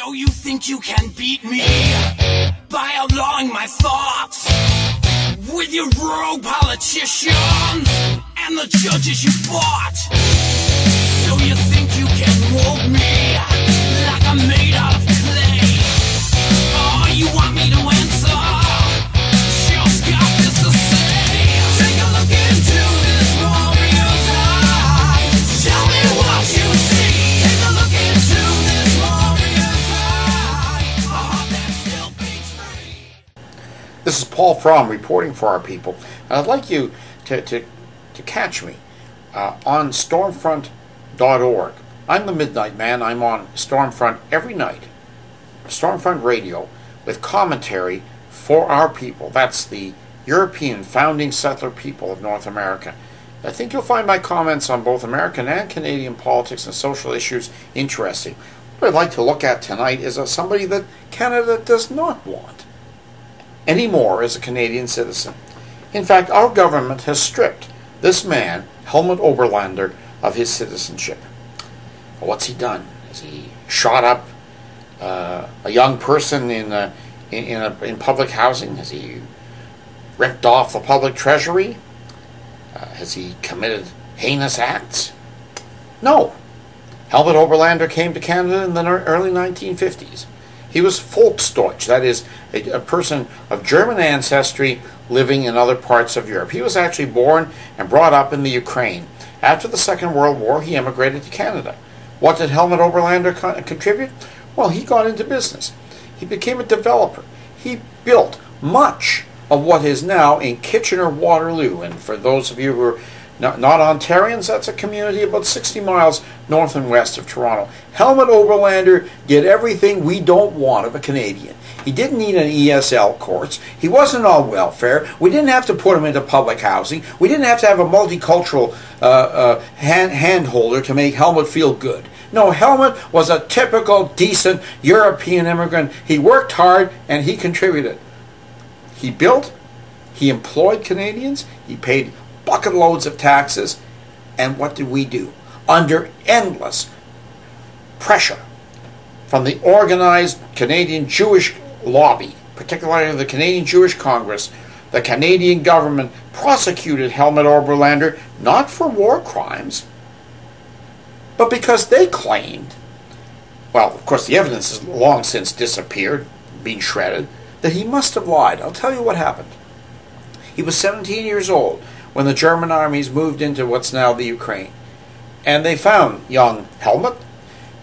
So you think you can beat me by outlawing my thoughts with your rogue politicians and the judges you bought? So you think you can mold me like I'm made out of clay? Oh, you want me to answer? Just got this to say. Take a look into this warrior's eyes. Tell me what you see. Take a look into this warrior's eyes. A heart that still beats free. This is Paul Fromm reporting for our people. I'd like you to catch me on Stormfront.org. I'm the Midnight Man. I'm on Stormfront every night. Stormfront Radio with commentary for our people. That's the European founding settler people of North America. I think you'll find my comments on both American and Canadian politics and social issues interesting. What I'd like to look at tonight is somebody that Canada does not want anymore as a Canadian citizen. In fact, our government has stripped this man, Helmut Oberlander, of his citizenship. What's he done? Has he shot up a young person in public housing? Has he ripped off the public treasury? Has he committed heinous acts? No. Helmut Oberlander came to Canada in the early 1950s. He was Volksdeutsch, that is, a person of German ancestry living in other parts of Europe. He was actually born and brought up in the Ukraine. After the Second World War, he emigrated to Canada. What did Helmut Oberlander contribute? Well, he got into business. He became a developer. He built much of what is now in Kitchener-Waterloo. And for those of you who are not Ontarians, that's a community about 60 miles north and west of Toronto. Helmut Oberlander did everything we don't want of a Canadian. He didn't need an ESL course. He wasn't on welfare. We didn't have to put him into public housing. We didn't have to have a multicultural handholder to make Helmut feel good. No, Helmut was a typical, decent European immigrant. He worked hard and he contributed. He built, he employed Canadians, he paid bucket loads of taxes, and what did we do? Under endless pressure from the organized Canadian Jewish lobby, particularly the Canadian Jewish Congress, the Canadian government prosecuted Helmut Oberlander not for war crimes, but because they claimed, well, of course the evidence has long since disappeared, been shredded, that he must have lied. I'll tell you what happened. He was 17 years old when the German armies moved into what's now the Ukraine. And they found young Helmut,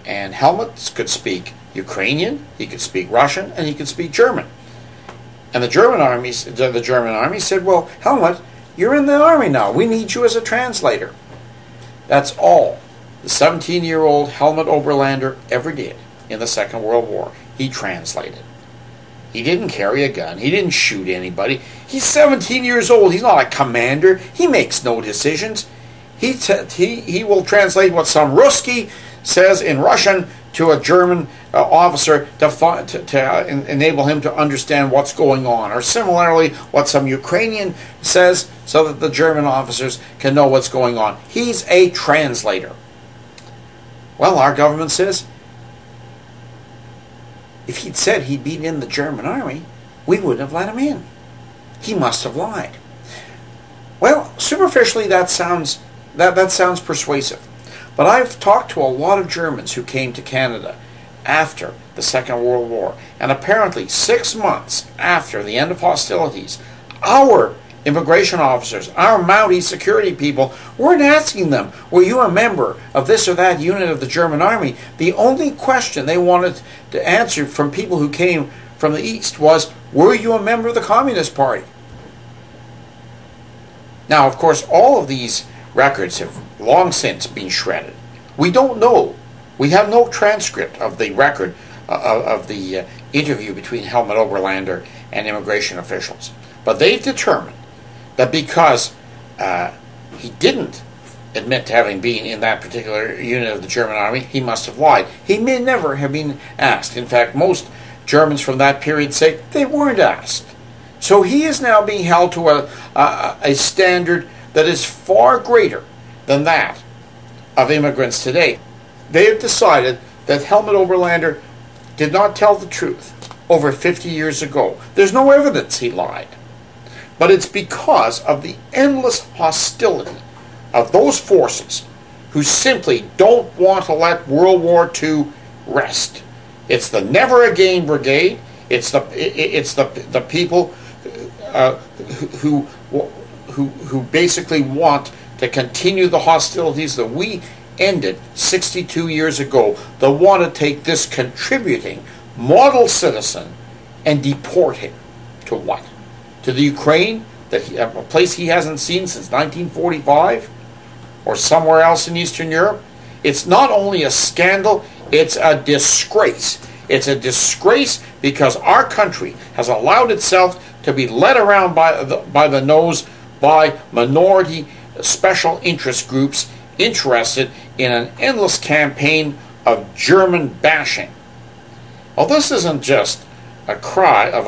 and Helmut could speak Ukrainian, he could speak Russian, and he could speak German. And the German army said, well, Helmut, you're in the army now. We need you as a translator. That's all the 17-year-old Helmut Oberlander ever did in the Second World War. He translated. He didn't carry a gun. He didn't shoot anybody. He's 17 years old. He's not a commander. He makes no decisions. He will translate what some Ruski says in Russian to a German officer to enable him to understand what's going on. Or similarly, what some Ukrainian says so that the German officers can know what's going on. He's a translator. Well, our government says, if he'd said he'd been in the German army, we wouldn't have let him in. He must have lied. Well, superficially that sounds persuasive. But I've talked to a lot of Germans who came to Canada after the Second World War, and apparently 6 months after the end of hostilities, our immigration officers, our Mountie security people, weren't asking them, were you a member of this or that unit of the German army? The only question they wanted to answer from people who came from the East was, were you a member of the Communist Party? Now, of course, all of these records have long since been shredded. We don't know. We have no transcript of the record of the interview between Helmut Oberlander and immigration officials. But they've determined that because he didn't admit to having been in that particular unit of the German army, he must have lied. He may never have been asked. In fact, most Germans from that period say they weren't asked. So he is now being held to a standard that is far greater than that of immigrants today. They have decided that Helmut Oberlander did not tell the truth over 50 years ago. There's no evidence he lied. But it's because of the endless hostility of those forces who simply don't want to let World War II rest. It's the Never Again Brigade. It's the people who basically want to continue the hostilities that we ended 62 years ago. They want to take this contributing model citizen and deport him to what? To the Ukraine, a place he hasn't seen since 1945, or somewhere else in Eastern Europe. It's not only a scandal, it's a disgrace. It's a disgrace because our country has allowed itself to be led around by the nose by minority special interest groups interested in an endless campaign of German bashing. Well, this isn't just a cry of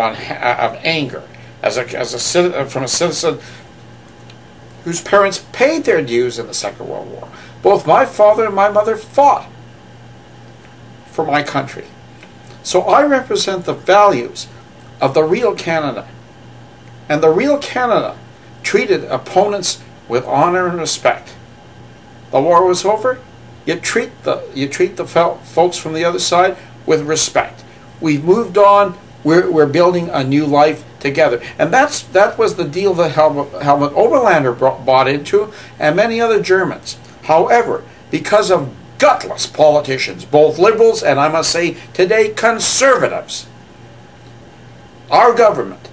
anger from a citizen whose parents paid their dues in the Second World War. Both my father and my mother fought for my country. So I represent the values of the real Canada. And the real Canada treated opponents with honor and respect. The war was over, you treat the folks from the other side with respect. We've moved on, we're building a new life together. And that was the deal that Helmut Oberlander bought into, and many other Germans. However, because of gutless politicians, both liberals and I must say today conservatives, our government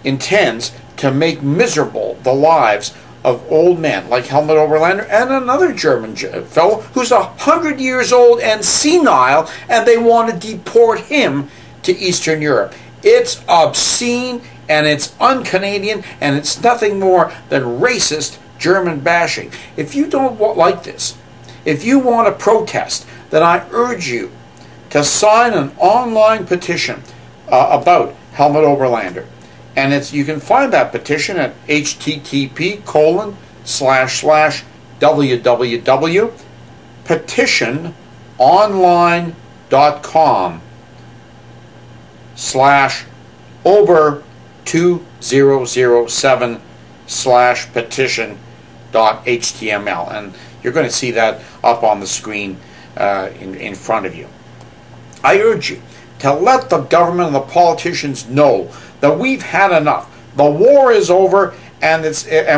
intends to make miserable the lives of old men like Helmut Oberlander and another German fellow who's 100 years old and senile, and they want to deport him to Eastern Europe. It's obscene and it's un-Canadian and it's nothing more than racist German bashing. If you don't like this, if you want to protest, then I urge you to sign an online petition about Helmut Oberlander. And you can find that petition at http://www.petition.online.com/ober2007/petition.html, and you're going to see that up on the screen in front of you. I urge you to let the government and the politicians know that we've had enough. The war is over, and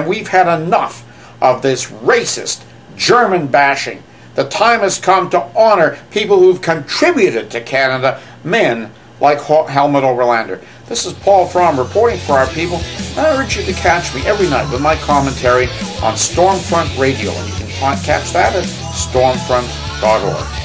we've had enough of this racist German bashing. The time has come to honor people who've contributed to Canada, men like Helmut Oberlander. This is Paul Fromm reporting for our people. I urge you to catch me every night with my commentary on Stormfront Radio, and you can catch that at stormfront.org.